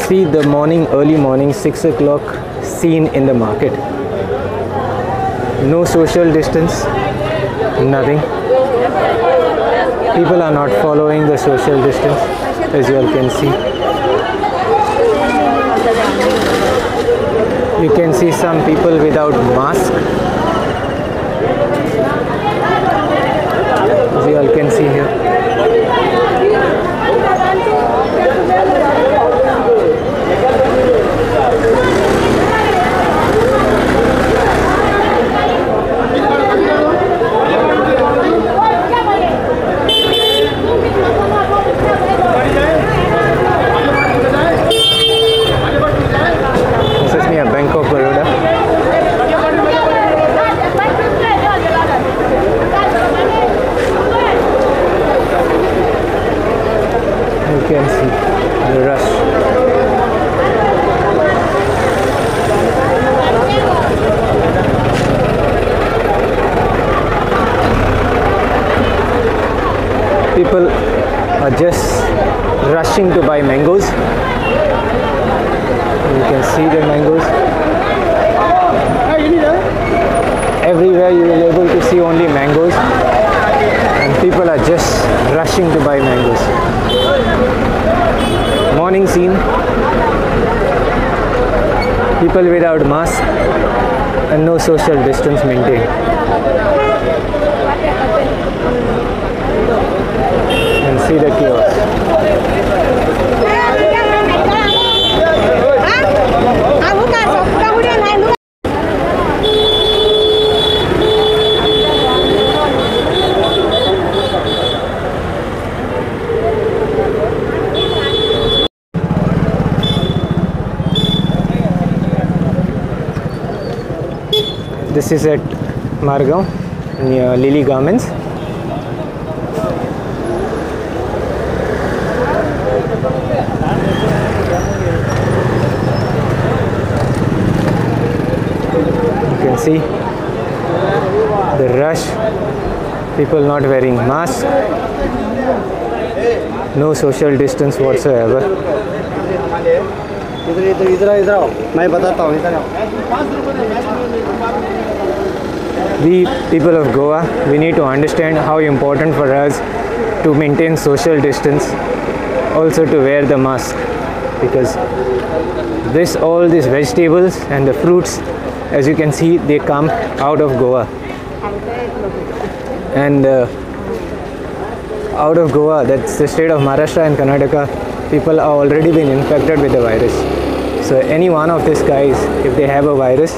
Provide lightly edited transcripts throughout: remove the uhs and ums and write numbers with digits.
see the early morning 6 o'clock scene in the market. No social distance, nothing. People are not following the social distance, as you all can see. You can see some people without mask, as you all can see here. Bank of Baroda. You can see the rush. People are just rushing to buy mangoes. You can see the mangoes. Everywhere you will be able to see only mangoes, and people are just rushing to buy mangoes. Morning scene. People without mask and no social distance maintained. And see the chaos. This is at Margaon near Lily Garments. You can see the rush, people not wearing masks, no social distance whatsoever. We people of Goa, we need to understand how important for us to maintain social distance, also to wear the mask, because all these vegetables and the fruits, as you can see, they come out of Goa, and out of Goa, that's the state of Maharashtra and Karnataka, people are already been infected with the virus. So any one of these guys, if they have a virus,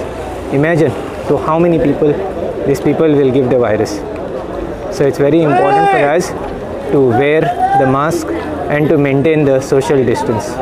imagine to how many people these people will give the virus. So it's very important for us to wear the mask and to maintain the social distance.